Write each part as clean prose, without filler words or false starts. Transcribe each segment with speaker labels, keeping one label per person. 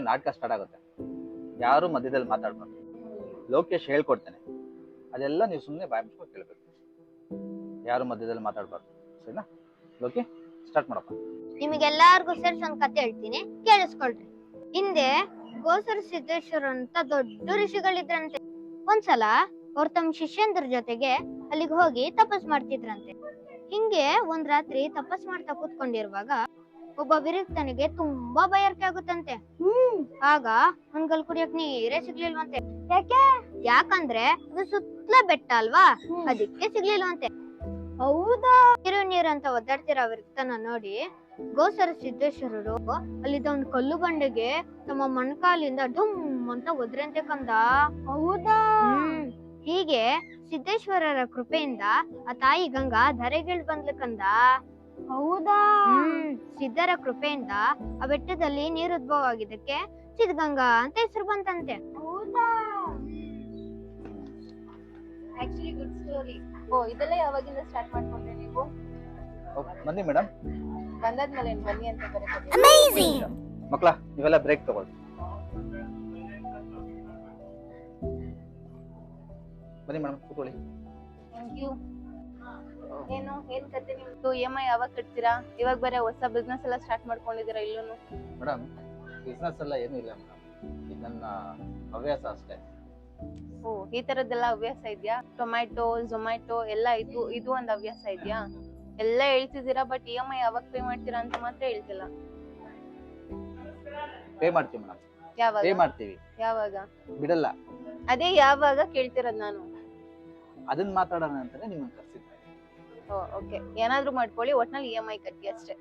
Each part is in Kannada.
Speaker 1: ನಾಟಕ ಸ್ಟಾರ್ಟ್ ಆಗುತ್ತೆ. ಯಾರು ಮಧ್ಯದಲ್ಲಿ ಮಾತಾಡ್ಬಾರ್ದು. ಲೋಕೇಶ್ ಹೇಳ್ಕೊಡ್ತೇನೆ, ಅದೆಲ್ಲ ನೀವು ಸುಮ್ಮನೆ ಬಾಯಿ ಮುಚ್ಕೊಂಡು ಕೇಳಬೇಕು. ಯಾರು ಮಧ್ಯದಲ್ಲಿ ಮಾತಾಡ್ಬಾರ್ದು, ಸರಿನಾ? ಲೋಕಿ, ಸ್ಟಾರ್ಟ್ ಮಾಡಪ್ಪ.
Speaker 2: ನಿಮಗೆಲ್ಲಾರ್ಗೂ ಸೇರ್ಸ್ ಒಂದ್ ಕತೆ ಹೇಳ್ತೀನಿ, ಕೇಳಿಸ್ಕೊಳ್ರಿ. ಹಿಂದೆ ಗೋಸರ ಸಿದ್ದೇಶ್ವರ ಅಂತ ದೊಡ್ಡ ಋಷಿಗಳಿದ್ರಂತೆ. ಒಂದ್ಸಲ ಅವ್ರ ತಮ್ಮ ಶಿಷ್ಯಂದ್ರ ಜೊತೆಗೆ ಅಲ್ಲಿಗೆ ಹೋಗಿ ತಪಸ್ ಮಾಡ್ತಿದ್ರಂತೆ. ಹಿಂಗೆ ಒಂದ್ ರಾತ್ರಿ ತಪಸ್ ಮಾಡ್ತಾ ಕೂತ್ಕೊಂಡಿರುವಾಗ ಒಬ್ಬ ವಿರಕ್ತನಿಗೆ ತುಂಬಾ ಬಯರ್ಕೆ ಆಗುತ್ತಂತೆ. ಆಗ ಒಂದ್ಗಲ್ ಕುಡಿಯಕ್ ನೀರೇ ಸಿಗ್ಲಿಲ್ವಂತೆ. ಯಾಕಂದ್ರೆ ಅದು ಸುತ್ತಲ ಬೆಟ್ಟ ಅಲ್ವಾ, ಅದಕ್ಕೆ ಸಿಗ್ಲಿಲ್ವಂತೆ. ಹೌದಾ? ನೀರು ಅಂತ ಒದ್ದಾಡ್ತಿರೋ ವಿರಕ್ತನ ನೋಡಿ ಗೋಸರ ಸಿದ್ದೇಶ್ವರರು ಅಲ್ಲಿದ್ದ ಒಂದ್ ಕಲ್ಲು ಬಂಡೆಗೆ ತಮ್ಮ ಮೊಣಕಾಲಿಂದ ಡುಮ್ ಅಂತ ಒದ್ರಂತೆ ಕಂದ. ಹೌದಾ? ಹೀಗೆ ಸಿದ್ದೇಶ್ವರರ ಕೃಪೆಯಿಂದ ಆ ತಾಯಿ ಗಂಗಾ ಧರೆಗಿಳ್ ಬಂದ್ಲು ಕಂದ. ಹೌದಾ? ಸಿದ್ಧರ ಕೃಪೆಯಿಂದ ಆ ಬೆಟ್ಟದಲ್ಲಿ ನೀರು ಉದ್ಭವ ಆಗಿದ್ದಕ್ಕೆ ಸಿದ್ಧಗಂಗಾ ಅಂತ ಹೆಸರು ಬಂತಂತೆ. ಹೌದಾ? Actually good story.
Speaker 3: ಓ, ಇದೆಲ್ಲ ಯಾವಾಗಿಂದ ಸ್ಟಾರ್ಟ್ ಮಾಡ್ಕೊಂಡ್ರೆ ನೀವು?
Speaker 1: ಬನ್ನಿ ಮೇಡಮ್.
Speaker 3: ಬಂದಾದ್ಮೇಲೆ ಬನ್ನಿ ಅಂತ ಬರೀ.
Speaker 1: ಮಕ್ಕಳ, ನೀವೆಲ್ಲ ಬ್ರೇಕ್ ತಗೊಳ್ಳಿ. ಬನ್ನಿ ಮೇಡಮ್, ಕೂತ್ಕೊಳ್ಳಿ.
Speaker 3: Thank you. ಏನ್ ಕತೆ ನಿಮ್ದು? EMI ಯಾವಾಗ ಕಟ್ತೀರಾ? ಇವಾಗ ಬರೀ ಹೊಸ ಬಿಸ್ನೆಸ್ ಎಲ್ಲ ಸ್ಟಾರ್ಟ್ ಮಾಡ್ಕೊಂಡಿದ್ದೀರಾ ಇಲ್ಲೂನು?
Speaker 1: ಮೇಡಮ್, ಬಿಸ್ನೆಸ್ ಎಲ್ಲ ಏನೂ ಇಲ್ಲ ಮೇಡಮ್, ಇದು ನನ್ನ ಹವ್ಯಾಸ ಅಷ್ಟೇ.
Speaker 3: ಓ, ಈ ತರದ್ದೆಲ್ಲ ಹವ್ಯಾಸ ಇದೆಯಾ? ಟೊಮ್ಯಾಟೊ, ಝೊಮ್ಯಾಟೊ ಎಲ್ಲ ಇದು ಒಂದು ಹವ್ಯಾಸ ಇದೆಯಾ? ಎಲ್ಲ ಹೇಳ್ತಿದ್ದೀರಾ, ಬಟ್ EMI ಯಾವಾಗ ಪೇ ಮಾಡ್ತೀರಾ ಅಂತ ಮಾತ್ರ ಹೇಳ್ತಿಲ್ಲ.
Speaker 1: ಪೇ ಮಾಡ್ತೀವಿ ಮೇಡಮ್.
Speaker 3: ಯಾವಾಗ?
Speaker 1: ಪೇ ಮಾಡ್ತೀವಿ.
Speaker 3: ಯಾವಾಗ?
Speaker 1: ಬಿಡಲ್ಲ.
Speaker 3: ಅದೇ ಯಾವಾಗ ಕೇಳ್ತಿರೋದ್ ನಾನು.
Speaker 1: ಅದನ್ನ ಮಾತಾಡೋಣ ಅಂತಾನೆ ನಿಮ್ಮನ್ನ ಕರ್ಸಿದ್ದೆ.
Speaker 3: ಓ, ಓಕೆ. ಏನಾದ್ರೂ ಮಾಡ್ಕೊಳ್ಳಿ, ಒಟ್ನಲ್ಲಿ EMI ಕಟ್ಟಿ ಅಷ್ಟೇ.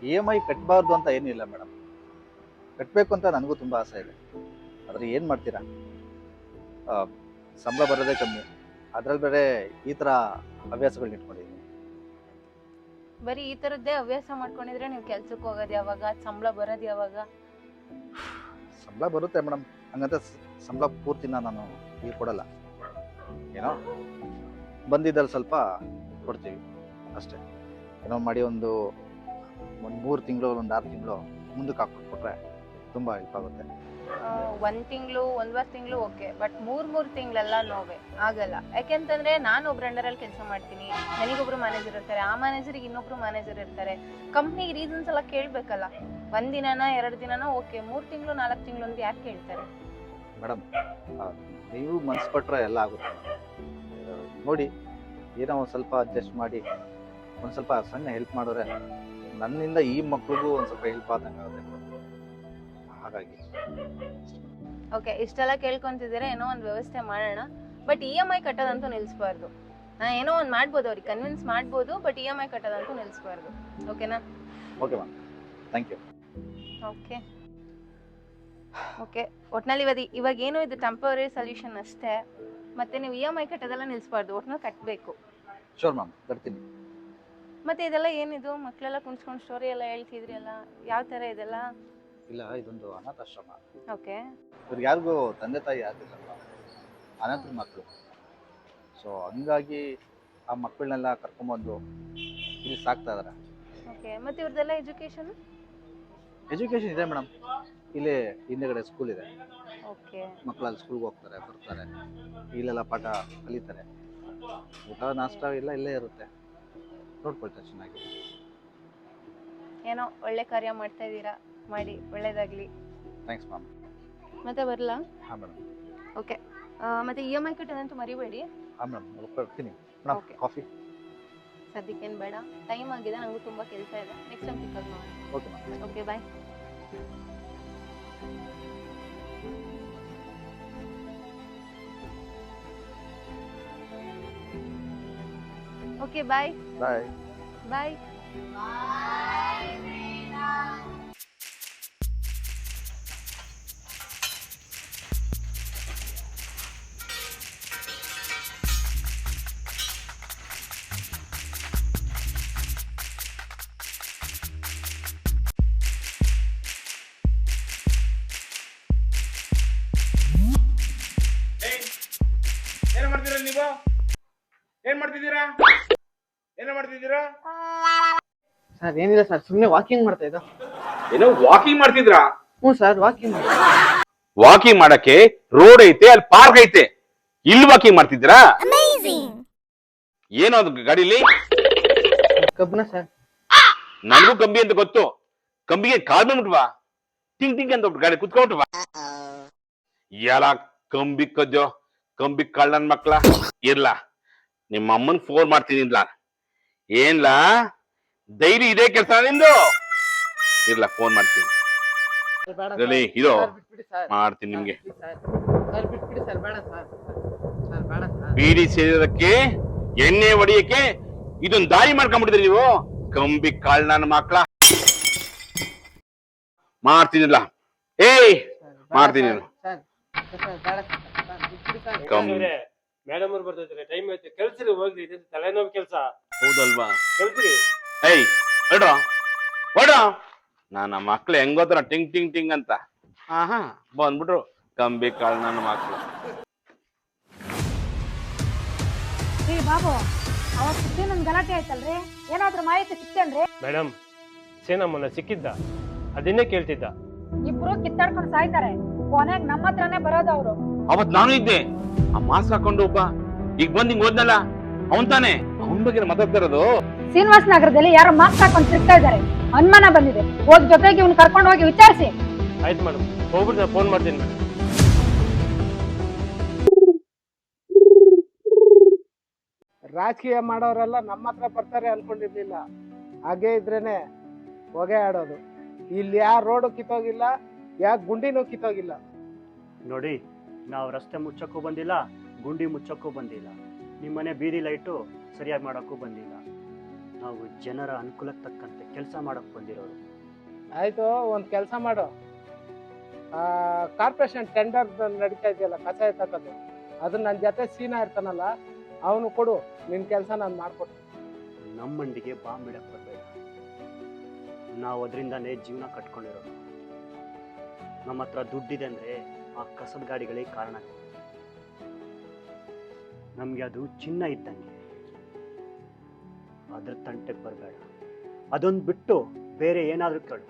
Speaker 1: EMI ಕಟ್ಟಬಾರ್ದು ಅಂತ ಏನಿಲ್ಲ ಮೇಡಮ್, ಕಟ್ಟಬೇಕು ಅಂತ ನನಗೂ ತುಂಬಾ ಆಸೆ ಇದೆ. ಆದ್ರೆ ಏನ್ ಮಾಡ್ತೀರಾ, ಸಂಬಳ ಬರೋದೇ ಕಮ್ಮಿ, ಅದ್ರಲ್ಲಿ ಬೇರೆ ಈ ತರ ಹವ್ಯಾಸಗಳನ್ನ ಇಟ್ಕೊಂಡಿದ್ದೀನಿ.
Speaker 3: ಬರೀ ಈ ತರದ್ದೇ ಹವ್ಯಾಸ ಮಾಡ್ಕೊಂಡಿದ್ರೆ ನೀವು ಕೆಲ್ಸಕ್ಕೆ ಹೋಗೋದು ಯಾವಾಗ? ಸಂಬಳ ಬರೋದು ಯಾವಾಗ?
Speaker 1: ಸಂಬಳ ಬರುತ್ತೆ ಮೇಡಮ್, ಹಂಗಂತ ಸಂಬಳ ಪೂರ್ತಿನ ನಾನು ಈಗ ಕೊಡಲ್ಲ. ಏನೋ ಬಂದಿದ್ದಲ್ಲಿ ಸ್ವಲ್ಪ ಕೊಡ್ತೀವಿ ಅಷ್ಟೇ. ಏನೋ ಮಾಡಿ ಒಂದು 3 ತಿಂಗಳು, ಒಂದು 6 ತಿಂಗಳು ಮುಂದಕ್ಕೆ ಹಾಕ್ಕೊಟ್ಬಿಟ್ರೆ ತುಂಬಾ ಹೆಲ್ಪ್ ಆಗುತ್ತೆ.
Speaker 3: 1 ತಿಂಗಳು, 1.5 ತಿಂಗಳು ಓಕೆ, ಬಟ್ 3 ತಿಂಗಳೆಲ್ಲ ನೋವೇ ಆಗಲ್ಲ. ಯಾಕೆಂತಂದ್ರೆ ನಾನು ಒಬ್ರು ಅಂಡರಲ್ಲಿ ಕೆಲಸ ಮಾಡ್ತೀನಿ, ನನಗೊಬ್ರು ಮ್ಯಾನೇಜರ್ ಇರ್ತಾರೆ, ಆ ಮ್ಯಾನೇಜರ್ಗೆ ಇನ್ನೊಬ್ರು ಮ್ಯಾನೇಜರ್ ಇರ್ತಾರೆ. ಕಂಪ್ನಿಗೆ ರೀಸನ್ಸ್ ಎಲ್ಲ ಕೇಳ್ಬೇಕಲ್ಲ. 1 ದಿನನ 2 ದಿನನ ಓಕೆ, 3 ತಿಂಗಳು 4 ತಿಂಗಳು ಅಂತ ಯಾಕೆ ಕೇಳ್ತಾರೆ
Speaker 1: ಮೇಡಮ್? ನೀವು ಮನ್ಸು ಪಟ್ರೆ ಎಲ್ಲ ಆಗುತ್ತೆ ನೋಡಿ. ಏನೋ ಒಂದು ಸ್ವಲ್ಪ ಅಡ್ಜಸ್ಟ್ ಮಾಡಿ ಒಂದು ಸ್ವಲ್ಪ ಸಣ್ಣ ಹೆಲ್ಪ್ ಮಾಡಿದ್ರೆ ನನ್ನಿಂದ ಈ ಮಕ್ಳಿಗೂ ಒಂದು ಸ್ವಲ್ಪ ಹೆಲ್ಪ್ ಆದಂಗೆ ಆಗುತ್ತೆ. ಹಾಗಾಗಿ
Speaker 3: ಓಕೆ, ಇಷ್ಟೆಲ್ಲ ಕೇಳ್ಕೊಂತಿದ್ದೀರಾ, ಏನೋ ಒಂದು ವ್ಯವಸ್ಥೆ ಮಾಡೋಣ. ಬಟ್ EMI ಕಟ್ಟೋದಂತೂ ನಿಲ್ಲಿಸ್ಬಾರ್ದು. ನಾನು ಏನೋ ಒಂದು ಮಾಡ್ಬೋದು, ಅವ್ರಿಗೆ ಕನ್ವಿನ್ಸ್ ಮಾಡ್ಬೋದು, ಬಟ್ EMI ಕಟ್ಟೋದಂತೂ ನಿಲ್ಲಿಸ್ಬಾರ್ದು. ಓಕೆನಾ?
Speaker 1: Okay ma'am, thank you.
Speaker 3: Okay okay, ಒಟ್ನಲ್ಲಿ ಇವಾಗ ಏನು ಇದು ಟೆಂಪರರಿ ಸೊಲ್ಯೂಷನ್ ಅಷ್ಟೇ. ಮತ್ತೆ ನೀವು EMI ಕಟ್ಟೋದೆಲ್ಲ ನಿಲ್ಲಿಸ್ಬಾರ್ದು, ಒಟ್ನಲ್ಲಿ ಕಟ್ಟಬೇಕು.
Speaker 1: ಶೋರ್ ಮ್ಯಾಮ್, ಕಟ್ತೀನಿ.
Speaker 3: ಮತ್ತೆ ಇದೆಲ್ಲ ಏನಿದು? ಮಕ್ಕಳೆಲ್ಲ ಕುಣಿಸ್ಕೊಂಡು ಸ್ಟೋರಿ ಎಲ್ಲ ಹೇಳ್ತಿದ್ರಿ ಅಲ್ಲ, ಯಾವ ಥರ ಇದೆಲ್ಲ?
Speaker 1: ಇಲ್ಲ, ಇದೊಂದು ಅನಾಥಾಶ್ರಮ.
Speaker 3: ಓಕೆ.
Speaker 1: ಇವ್ರಿಗೆ ಯಾರಿಗೂ ತಂದೆ ತಾಯಿ ಆಗಿಲ್ಲ, ಅನಾಥರ ಮಕ್ಕಳು. ಸೊ ಹಂಗಾಗಿ ಆ ಮಕ್ಕಳನ್ನೆಲ್ಲ ಕರ್ಕೊಂಬಂದು ಇಲ್ಲಿ ಸಾಕ್ತಾ ಇದಾರೆ.
Speaker 3: ಓಕೆ, ಮತ್ತೆ ಇವ್ರದ್ದೆಲ್ಲ ಎಜುಕೇಶನ್
Speaker 1: ಇದೆ ಮೇಡಮ್. ಇಲ್ಲೇ ಹಿಂದೆಗಡೆ ಸ್ಕೂಲ್ ಇದೆ.
Speaker 3: ಓಕೆ.
Speaker 1: ಮಕ್ಕಳಲ್ಲಿ ಸ್ಕೂಲ್ಗೆ ಹೋಗ್ತಾರೆ, ಬರ್ತಾರೆ, ಇಲ್ಲೆಲ್ಲ ಪಾಠ ಕಲಿತಾರೆ. ಊಟ ನಾಷ್ಟ ಎಲ್ಲ ಇಲ್ಲೇ ಇರುತ್ತೆ, ನೋಡ್ಕೊಳ್ತಾರೆ ಚೆನ್ನಾಗಿ.
Speaker 3: ಏನೋ ಒಳ್ಳೆ ಕಾರ್ಯ ಮಾಡ್ತಾ ಇದ್ದೀರಾ, ಮಾಡಿ ಒಳ್ಳೇದಾಗ್ಲಿ.
Speaker 1: Thanks ma'am.
Speaker 3: ಮತ್ತೆ ಬರಲಾ?
Speaker 1: ಹಾಂ ಮೇಡಮ್.
Speaker 3: ಓಕೆ, ಮತ್ತೆ EMI ಕಟ್ಟೋದಂತೂ ಮರಿಬೇಡಿ.
Speaker 1: ಹಾಂ ಮೇಡಮ್, ಬರ್ತೀನಿ ಮೇಡಮ್.
Speaker 3: ಓಕೆ,
Speaker 1: ಕಾಫಿ
Speaker 3: ಸದ್ಯಕ್ಕೇನು ಬೇಡ, ಟೈಮ್ ಆಗಿದೆ, ನನಗೂ ತುಂಬ ಕೆಲಸ ಇದೆ. ನೆಕ್ಸ್ಟ್ ಟೈಮ್ ಪಿಕ್ ಆಗಿ ನೋಡಿ.
Speaker 1: Okay ma'am.
Speaker 3: ಓಕೆ, ಬಾಯ್. ಓಕೆ, ಬಾಯ್.
Speaker 1: ಬಾಯ್.
Speaker 3: ಬಾಯ್.
Speaker 4: ಏನ್ ಮಾಡ್ತೀರಾ ನೀವು? ಏನ್ ಮಾಡ್ತಿದ್ದೀರಾ? ಏನ ಮಾಡ್ತಿದ್ದೀರಾ?
Speaker 5: ಸರ್ ಏನಿಲ್ಲ ಸರ್, ಸುಮ್ಮನೆ ವಾಕಿಂಗ್ ಮಾಡ್ತಾ ಇದ್ದ.
Speaker 4: ಏನೋ ವಾಕಿಂಗ್ ಮಾಡ್ತಿದ್ರಾ?
Speaker 5: ಹ್ಞೂ ಸರ್, ವಾಕಿಂಗ್ ಮಾಡಿ.
Speaker 4: ವಾಕಿಂಗ್ ಮಾಡಕ್ಕೆ ರೋಡ್ ಐತೆ, ಅಲ್ಲಿ ಪಾರ್ಕ್ ಐತೆ, ಇಲ್ಲಿ ವಾಕಿಂಗ್ ಮಾಡ್ತಿದ್ದೀರಾ? ಏನೋ ಅದು ಗಾಡಿಲಿ?
Speaker 5: ಕಬ್ಬನ ಸರ್.
Speaker 4: ನನಗೂ ಕಂಬಿ ಅಂತ ಗೊತ್ತು. ಕಂಬಿಗೆ ಕಾಲ್ ಬಂದ್ಬಿಟ್ವಾ? ಟಿಂಗ್ ಟಿಂಗ್ ಅಂತ ಗಾಡಿ ಕುತ್ಕೊಂಡ್ವಾ? ಎಲ್ಲ ಕಂಬಿ ಕದ್ದೋ, ಕಂಬಿ ಕಳ್ಳನ್ ಮಕ್ಳ. ಇರ್ಲ, ನಿಮ್ಮ ಅಮ್ಮನ್ ಫೋನ್ ಮಾಡ್ತೀನಿ ಇಲ್ಲ. ಏನ್ಲಾ ಡೈಲಿ ಇದೇ ಕೆಲಸ ನಿಂದು? ಇರ್ಲ, ಫೋನ್ ಮಾಡ್ತೀನಿ. ಇರಲಿ, ಇದು ಮಾಡ್ತೀನಿ ನಿಮ್ಗೆ.
Speaker 5: ಸರ್ ಬಿಟ್ಬಿಡಿ ಸರ್, ಬೇಡ ಸರ್. ಸರ್ ಬೇಡ ಸರ್.
Speaker 4: ಬೀಡಿ ಸೇರೋದಕ್ಕೆ, ಎಣ್ಣೆ ಹೊಡಿಯಕ್ಕೆ ಇದೊಂದು ದಾರಿ ಮಾಡ್ಕೊಂಡ್ಬಿಟ್ಟಿದ್ರಿ ನೀವು. ಕಂಬಿ ಕಾಳ್ ನನ್ನ ಮಕ್ಳ. ಮಾಡ್ತೀನಿಲ್ಲ. ಏಯ್ ಮಾಡ್ತೀನಿ.
Speaker 5: ಸರ್ ಬೇಡ ಸರ್, ಬಿಟ್ಬಿಡಿ ಸರ್.
Speaker 6: ಮೇಡಮ್ ಅವ್ರು ಬರ್ತಿದ್ರೆ ಟೈಮ್ ಐತೆ, ಕೆಲ್ಸ್ರಿ ಹೋಗ್ರಿ. ಇದು ತಲೆನೋವು ಕೆಲ್ಸ.
Speaker 4: ಹೌದಲ್ವಾ?
Speaker 6: ಕೆಲ್ಸ್ರಿ.
Speaker 4: ಏಯ್ ಹೊಡ್ರ ಹೊಡ. ನನ್ನ ಮಕ್ಳು ಹೆಂಗೋತ್ರ ಟಿಂಗ್ ಟಿಂಗ್ ಟಿಂಗ್ ಅಂತ. ಹಾ ಬಂದ್ಬಿಟ್ರು ಕಂಬಿ ಕಾಳ್ ನನ್ನ ಮಕ್ಳು.
Speaker 7: ಏ ಬಾಬು, ಅವತ್ತು ನನ್ ಗಲಾಟೆ ಆಯ್ತಲ್ರಿ, ಏನಾದ್ರೂ ಮಾಹಿತಿ ಸಿಕ್ತೇನ್ರಿ?
Speaker 6: ಮೇಡಮ್, ಸೇನಮ್ಮನ ಸಿಕ್ಕಿದ್ದ, ಅದನ್ನೇ ಕೇಳ್ತಿದ್ದ.
Speaker 7: ಇಬ್ರು ಕಿತ್ತಾಡ್ಕೊಂಡು ಸಾಯ್ತಾರೆ, ಕೊನೆಗ್ ನಮ್ಮ ಹತ್ರನೇ ಬರೋದು ಅವ್ರು.
Speaker 4: ಅವತ್ ನಾನು ಇದ್ದೆ, ಆ ಮಾಸ್ಕ್ ಹಾಕೊಂಡು ಒಬ್ಬ ಈಗ ಬಂದ್ ಹಿಂಗ್ ಹೋದ್ನಲ್ಲ, ಅವನ್ ತಾನೆ. ಅವನ್ ಬಗ್ಗೆ ಮಾತಾಡ್ತಾ ಇರೋದು.
Speaker 7: ಶ್ರೀನಿವಾಸ ನಗರದಲ್ಲಿ ಯಾರೋ ಮಾಸ್ಕ್ ಹಾಕೊಂಡು ತಿರ್ಗ್ತಾ ಇದ್ದಾರೆ, ಅನುಮಾನ ಬಂದಿದೆ. ಹೋಗಿ ಜೊತೆಗೆ ಇವ್ನ ಕರ್ಕೊಂಡು ಹೋಗಿ ವಿಚಾರಿಸಿ.
Speaker 6: ಆಯ್ತು ಮೇಡಮ್, ಹೋಗ್ಬಿಟ್ಟು ನಾನು ಫೋನ್ ಮಾಡ್ತೀನಿ ಮೇಡಮ್.
Speaker 5: ರಾಜಕೀಯ ಮಾಡೋರೆಲ್ಲ ನಮ್ಮ ಹತ್ರ ಬರ್ತಾರೆ ಅನ್ಕೊಂಡಿರ್ಲಿಲ್ಲ. ಹಾಗೆ ಇದ್ರೇನೆ ಹೊಗೆ ಆಡೋದು. ಇಲ್ಲಿ ಯಾ ರೋಡು ಕಿತ್ತೋಗಿಲ್ಲ, ಯಾ ಗುಂಡಿನೂ ಕಿತ್ತೋಗಿಲ್ಲ.
Speaker 8: ನೋಡಿ, ನಾವು ರಸ್ತೆ ಮುಚ್ಚಕ್ಕೂ ಬಂದಿಲ್ಲ, ಗುಂಡಿ ಮುಚ್ಚಕ್ಕೂ ಬಂದಿಲ್ಲ, ನಿಮ್ಮನೆ ಬೀದಿ ಲೈಟು ಸರಿಯಾಗಿ ಮಾಡೋಕ್ಕೂ ಬಂದಿಲ್ಲ. ನಾವು ಜನರ ಅನುಕೂಲಕ್ಕೆ ತಕ್ಕಂತೆ ಕೆಲಸ ಮಾಡೋಕ್ಕೆ ಬಂದಿರೋರು.
Speaker 5: ಆಯ್ತು, ಒಂದ್ ಕೆಲಸ ಮಾಡು. ಕಾರ್ಪೊರೇಷನ್ ಟೆಂಡರ್ ನಡೀತಾ ಇದೆಯಲ್ಲ, ಕಸ ಎತ್ತಕೋದು, ಅದು ನನ್ನ ಜೊತೆ ಸೀನಾ ಇರ್ತಾನಲ್ಲ, ಅವನು ಕೊಡು, ನಿನ್ ಕೆಲಸ ನಾನು ಮಾಡ್ಕೊಡ್ತೀನಿ.
Speaker 8: ನಮ್ಮ ಮಂಡಿಗೆ ಬಾಂಬ್ ಬಿಡಕ್ಕೆ ಬರಬೇಡ. ನಾವು ಅದರಿಂದನೇ ಜೀವನ ಕಟ್ಕೊಂಡಿರೋದು. ನಮ್ಮ ಹತ್ರ ದುಡ್ಡಿದೆ ಅಂದರೆ ಆ ಕಸದ ಗಾಡಿಗಳಿಗೆ ಕಾರಣ. ನಮಗೆ ಅದು ಚಿನ್ನ ಇದ್ದಂಗೆ. ಅದ್ರ ತಂಟೆಗೆ ಬರಬೇಡ. ಅದೊಂದು ಬಿಟ್ಟು ಬೇರೆ ಏನಾದರೂ ಕೇಳು.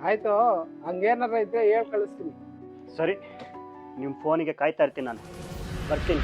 Speaker 5: ಆಯ್ತು, ಹಂಗೇನಾರ ಇದ್ರೆ ಹೇಳ್ ಕಳಿಸ್ತೀನಿ.
Speaker 8: ಸರಿ, ನಿಮ್ಮ ಫೋನಿಗೆ ಕಾಯ್ತಾ ಇರ್ತೀನಿ ನಾನು. ಬರ್ತೀನಿ.